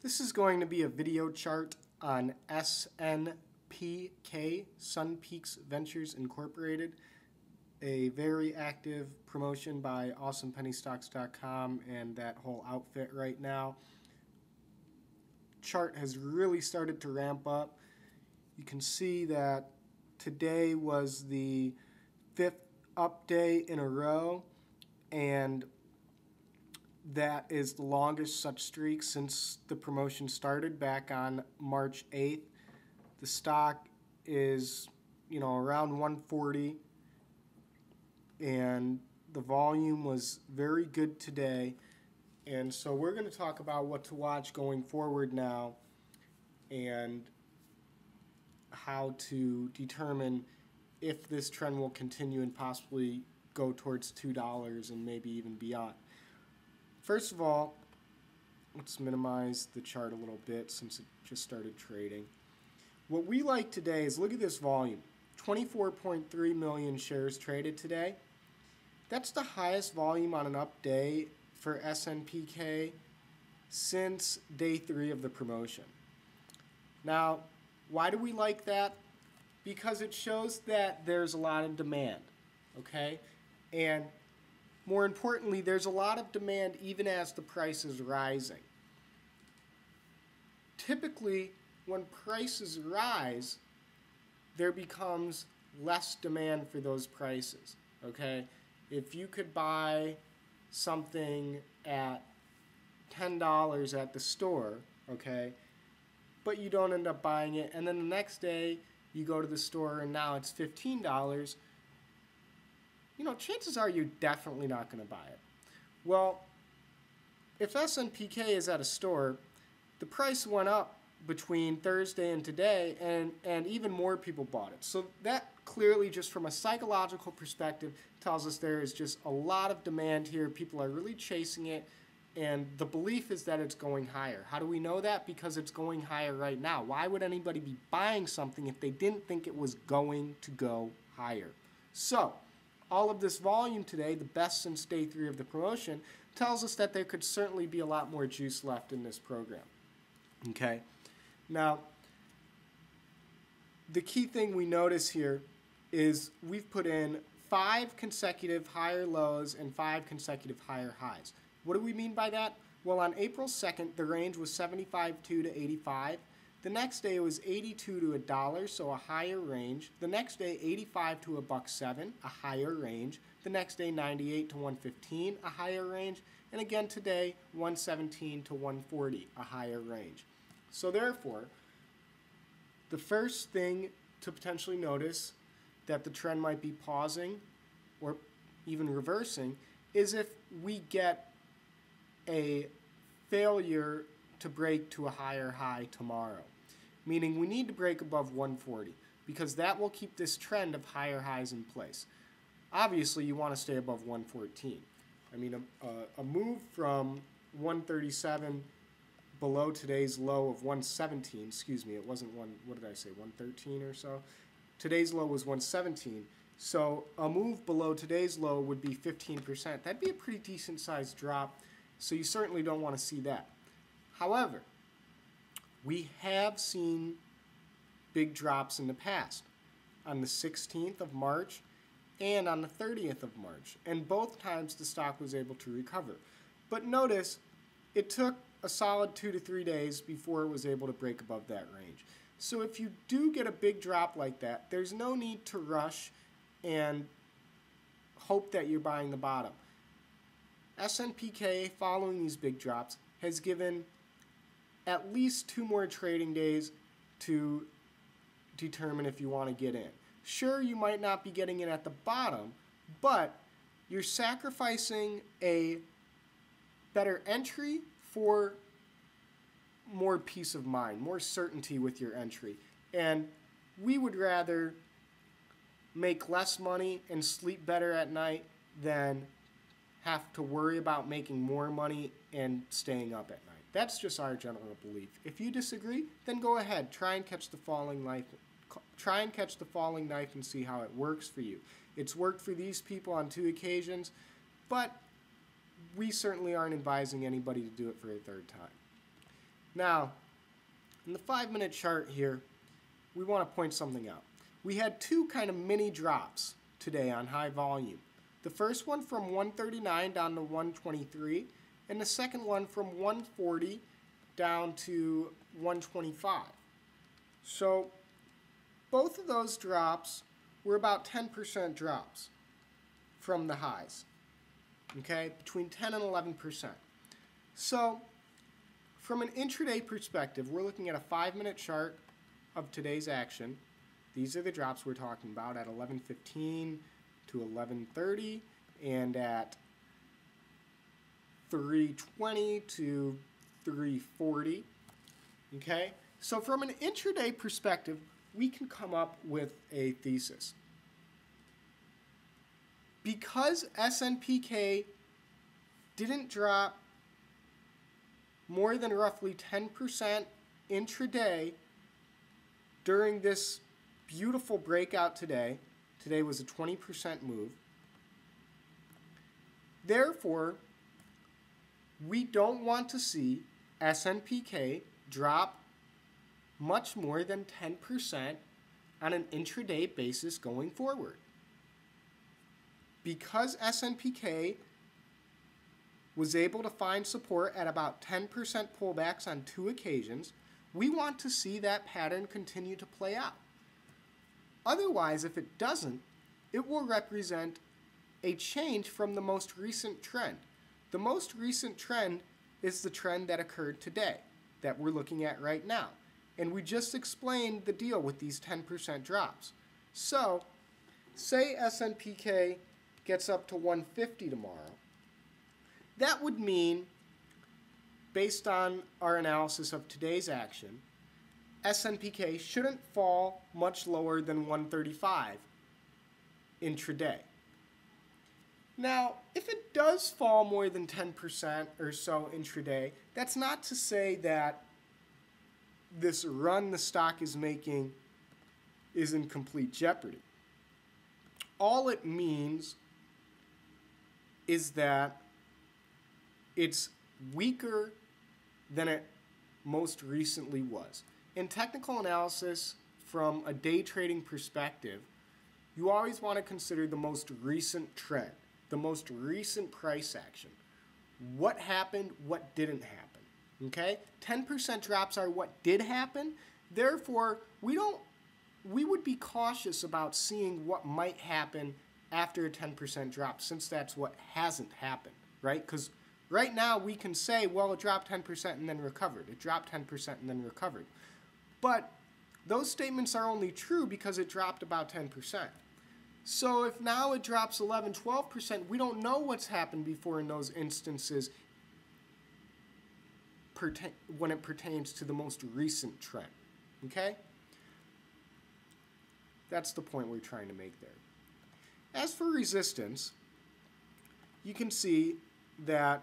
This is going to be a video chart on SNPK, Sun Peaks Ventures Incorporated, a very active promotion by AwesomePennyStocks.com and that whole outfit right now. Chart has really started to ramp up. You can see that today was the 5th up day in a row, and that is the longest such streak since the promotion started back on March 8th. The stock is, around 140, and the volume was very good today. And so we're going to talk about what to watch going forward now and how to determine if this trend will continue and possibly go towards $2 and maybe even beyond. First of all, let's minimize the chart a little bit since it just started trading. What we like today is look at this volume. 24.3 million shares traded today. That's the highest volume on an up day for SNPK since day 3 of the promotion. Now, why do we like that? Because it shows that there's a lot of demand, okay? And more importantly, there's a lot of demand even as the price is rising. Typically, when prices rise, there becomes less demand for those prices, okay? If you could buy something at $10 at the store, okay, but you don't end up buying it, and then the next day you go to the store and now it's $15, chances are you're definitely not going to buy it. Well, if SNPK is at a store, the price went up between Thursday and today, and even more people bought it. So that clearly, just from a psychological perspective, tells us there is just a lot of demand here. People are really chasing it, and the belief is that it's going higher. How do we know that? Because it's going higher right now. Why would anybody be buying something if they didn't think it was going to go higher? So all of this volume today, the best since day 3 of the promotion, tells us that there could certainly be a lot more juice left in this program. Okay? Now, the key thing we notice here is we've put in 5 consecutive higher lows and 5 consecutive higher highs. What do we mean by that? Well, on April 2nd, the range was 75.2 to 85. The next day it was 82 to $1, so a higher range. The next day 85 to $1.07, a higher range. The next day 98 to 115, a higher range. And again today 117 to 140, a higher range. So therefore, the first thing to potentially notice that the trend might be pausing or even reversing is if we get a failure to break to a higher high tomorrow. Meaning we need to break above 140 because that will keep this trend of higher highs in place. Obviously, you want to stay above 114. I mean, a move from 137 below today's low of 117, excuse me, it wasn't what did I say, 113 or so? Today's low was 117. So a move below today's low would be 15%. That'd be a pretty decent sized drop, so you certainly don't want to see that. However, we have seen big drops in the past, on the 16th of March and on the 30th of March, and both times the stock was able to recover. But notice, it took a solid 2 to 3 days before it was able to break above that range. So if you do get a big drop like that, there's no need to rush and hope that you're buying the bottom. SNPK, following these big drops, has given at least 2 more trading days to determine if you want to get in. Sure, you might not be getting in at the bottom, but you're sacrificing a better entry for more peace of mind, more certainty with your entry. And we would rather make less money and sleep better at night than have to worry about making more money and staying up at night. That's just our general belief. If you disagree, then go ahead. Try and catch the falling knife. Try and catch the falling knife and see how it works for you. It's worked for these people on 2 occasions, but we certainly aren't advising anybody to do it for a 3rd time. Now, in the 5-minute chart here, we want to point something out. We had two kind of mini drops today on high volume. The first one from 139 down to 123, and the second one from 140 down to 125. So both of those drops were about 10% drops from the highs, okay, between 10 and 11%. So from an intraday perspective, we're looking at a 5-minute chart of today's action. These are the drops we're talking about at 11:15 to 11:30 and at 3:20 to 3:40. Okay? So from an intraday perspective, we can come up with a thesis. Because SNPK didn't drop more than roughly 10% intraday during this beautiful breakout today. Today was a 20% move. Therefore, we don't want to see SNPK drop much more than 10% on an intraday basis going forward. Because SNPK was able to find support at about 10% pullbacks on 2 occasions, we want to see that pattern continue to play out. Otherwise, if it doesn't, it will represent a change from the most recent trend. The most recent trend is the trend that occurred today, that we're looking at right now. And we just explained the deal with these 10% drops. So, say SNPK gets up to 150 tomorrow. That would mean, based on our analysis of today's action, SNPK shouldn't fall much lower than 135 intraday. Now, if it does fall more than 10% or so intraday, that's not to say that this run the stock is making is in complete jeopardy. All it means is that it's weaker than it most recently was. In technical analysis, from a day trading perspective, you always want to consider the most recent trend, the most recent price action. What happened, what didn't happen. Okay? 10% drops are what did happen. Therefore, we would be cautious about seeing what might happen after a 10% drop, since that's what hasn't happened, right? Because right now we can say, well, it dropped 10% and then recovered. It dropped 10% and then recovered. But those statements are only true because it dropped about 10%. So if now it drops 11, 12%, we don't know what's happened before in those instances when it pertains to the most recent trend. Okay? That's the point we're trying to make there. As for resistance, you can see that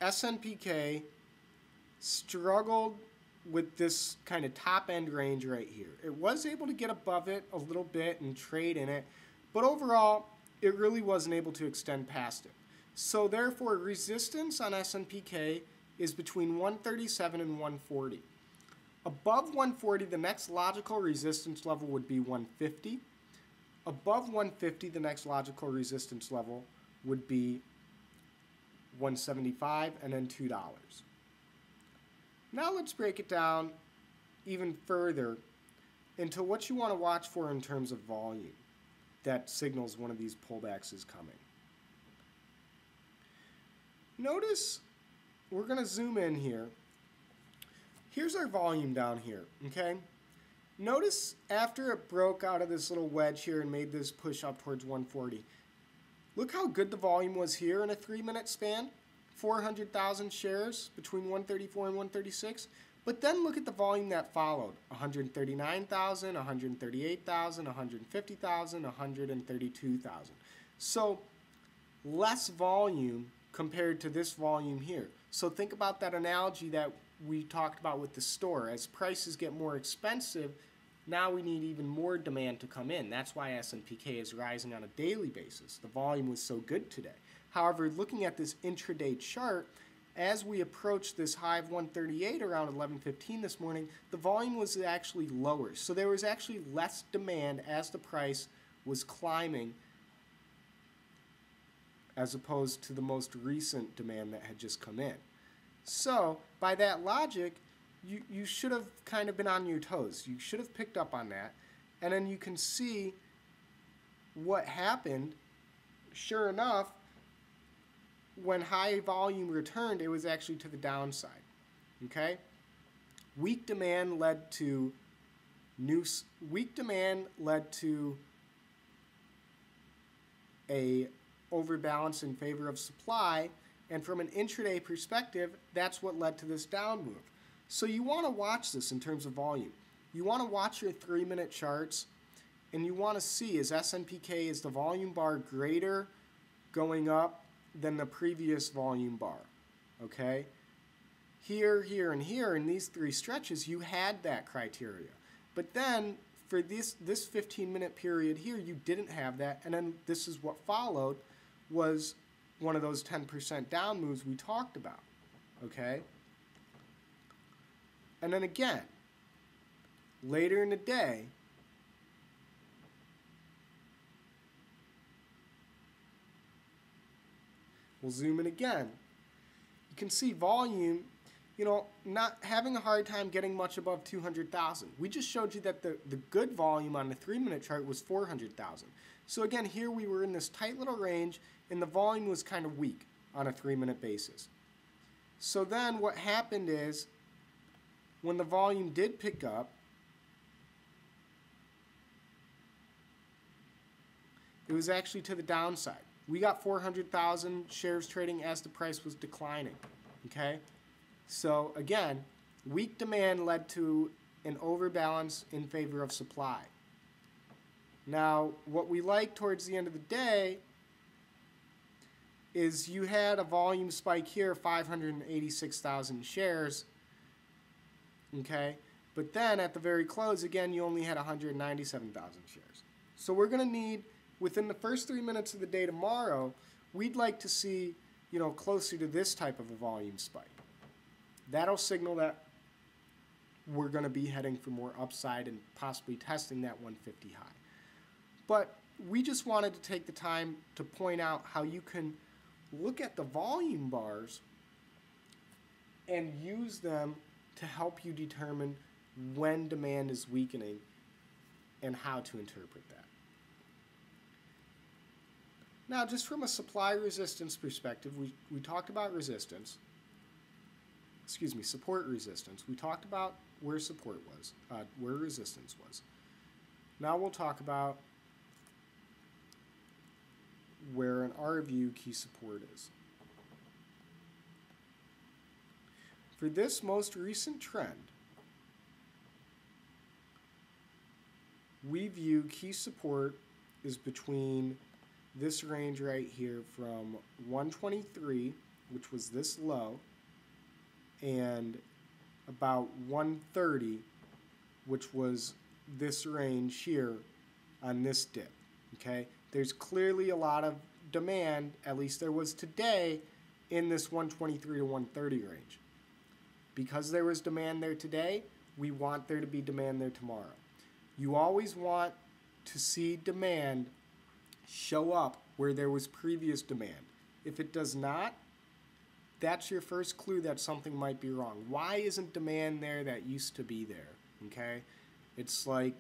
SNPK struggled with this kind of top end range right here. It was able to get above it a little bit and trade in it, but overall, it really wasn't able to extend past it. So therefore, resistance on SNPK is between 137 and 140. Above 140, the next logical resistance level would be 150. Above 150, the next logical resistance level would be 175 and then $2. Now let's break it down even further into what you want to watch for in terms of volume that signals one of these pullbacks is coming. Notice, we're going to zoom in here. Here's our volume down here, okay? Notice after it broke out of this little wedge here and made this push up towards 140, look how good the volume was here in a 3-minute span. 400,000 shares between 134 and 136. But then look at the volume that followed. 139,000, 138,000, 150,000, 132,000. So less volume compared to this volume here. So think about that analogy that we talked about with the store. As prices get more expensive, now we need even more demand to come in. That's why SNPK is rising on a daily basis. The volume was so good today. However, looking at this intraday chart, as we approached this high of 138 around 11:15 this morning, the volume was actually lower. So there was actually less demand as the price was climbing as opposed to the most recent demand that had just come in. So by that logic, you should have kind of been on your toes. You should have picked up on that. And then you can see what happened. Sure enough, when high volume returned, it was actually to the downside. Okay? Weak demand led to a overbalance in favor of supply, and from an intraday perspective, that's what led to this down move. So you want to watch this in terms of volume. You want to watch your 3-minute charts, and you want to see, is SNPK, is the volume bar greater going up than the previous volume bar? Okay? Here, here, and here, in these 3 stretches, you had that criteria. But then, for this 15-minute period here, you didn't have that, and then this is what followed, was one of those 10% down moves we talked about. Okay? And then again, later in the day, we'll zoom in again. You can see volume, not having a hard time getting much above 200,000. We just showed you that the good volume on the 3-minute chart was 400,000. So again, here we were in this tight little range, and the volume was kind of weak on a 3-minute basis. So then what happened is, when the volume did pick up, it was actually to the downside. We got 400,000 shares trading as the price was declining. Okay? So again, weak demand led to an overbalance in favor of supply. Now, what we like towards the end of the day is you had a volume spike here, 586,000 shares. Okay? But then at the very close, again, you only had 197,000 shares. So we're going to need, within the first 3 minutes of the day tomorrow, we'd like to see, closer to this type of a volume spike. That'll signal that we're going to be heading for more upside and possibly testing that 150 high. But we just wanted to take the time to point out how you can look at the volume bars and use them to help you determine when demand is weakening and how to interpret that. Now, just from a supply resistance perspective, we talked about resistance. Support resistance. We talked about where support was, where resistance was. Now we'll talk about where, in our view, key support is. For this most recent trend, we view key support is between this range right here from 123, which was this low, and about 130, which was this range here on this dip. Okay? There's clearly a lot of demand, at least there was today, in this 123 to 130 range. Because there was demand there today, we want there to be demand there tomorrow. You always want to see demand show up where there was previous demand. If it does not, that's your first clue that something might be wrong. Why isn't demand there that used to be there? Okay? It's like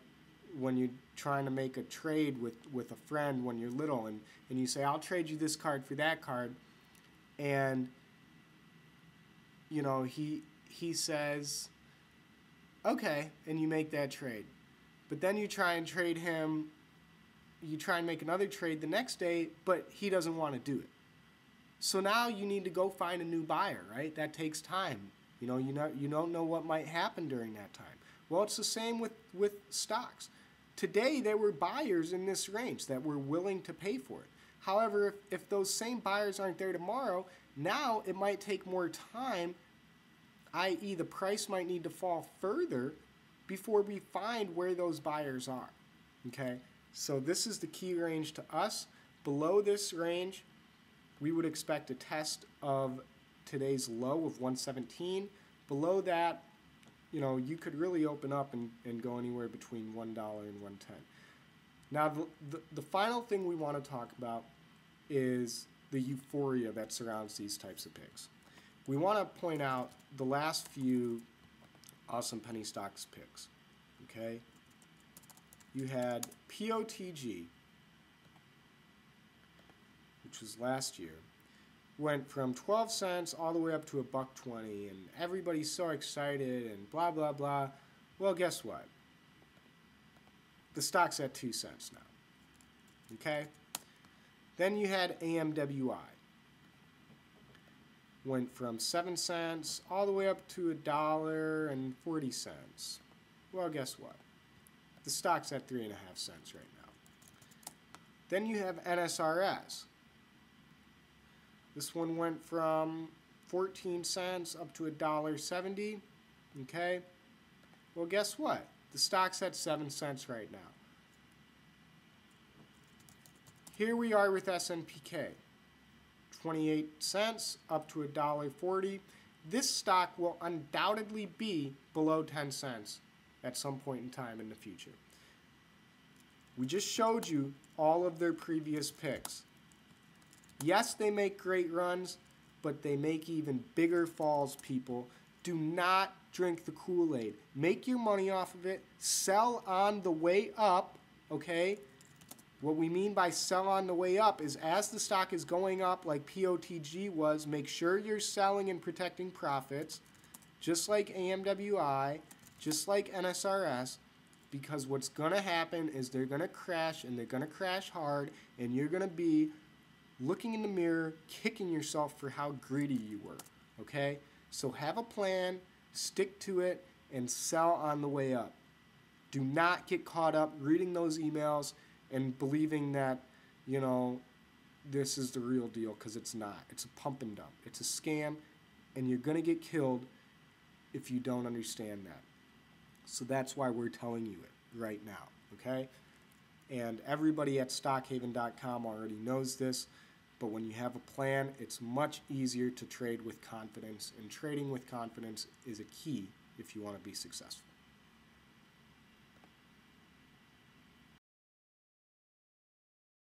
when you're trying to make a trade with a friend when you're little, and you say, I'll trade you this card for that card, and he says, okay, and you make that trade. But then you try and trade him, you try and make another trade the next day, but he doesn't want to do it. So now you need to go find a new buyer, right? That takes time. You don't know what might happen during that time. Well, it's the same with stocks. Today, there were buyers in this range that were willing to pay for it. However, if those same buyers aren't there tomorrow, now it might take more time, i.e. the price might need to fall further before we find where those buyers are. Okay? So this is the key range to us. Below this range, we would expect a test of today's low of 117. Below that, you know, you could really open up and go anywhere between $1 and 110. Now, the final thing we want to talk about is the euphoria that surrounds these types of picks. We want to point out the last few awesome penny stocks picks, okay? You had POTG, which was last year, went from 12 cents all the way up to $1.20, and everybody's so excited and blah, blah, blah. Well, guess what? The stock's at 2 cents now, okay? Then you had AMWI. Went from 7 cents all the way up to $1.40. Well, guess what? The stock's at 3.5 cents right now. Then you have NSRS. This one went from 14 cents up to $1.70. Okay? Well, guess what? The stock's at 7 cents right now. Here we are with SNPK. 28 cents up to $1.40. This stock will undoubtedly be below 10 cents at some point in time in the future. We just showed you all of their previous picks. Yes, they make great runs, but they make even bigger falls, people. Do not drink the Kool-Aid. Make your money off of it. Sell on the way up, okay? What we mean by sell on the way up is as the stock is going up like POTG was, make sure you're selling and protecting profits, just like AMWI, just like NSRS, because what's going to happen is they're going to crash, and they're going to crash hard, and you're going to be looking in the mirror, kicking yourself for how greedy you were, okay? So have a plan, stick to it, and sell on the way up. Do not get caught up reading those emails and believing that, you know, this is the real deal, because it's not. It's a pump and dump. It's a scam, and you're going to get killed if you don't understand that. So that's why we're telling you it right now, okay? And everybody at stockhaven.com already knows this, but when you have a plan, it's much easier to trade with confidence, and trading with confidence is a key if you want to be successful.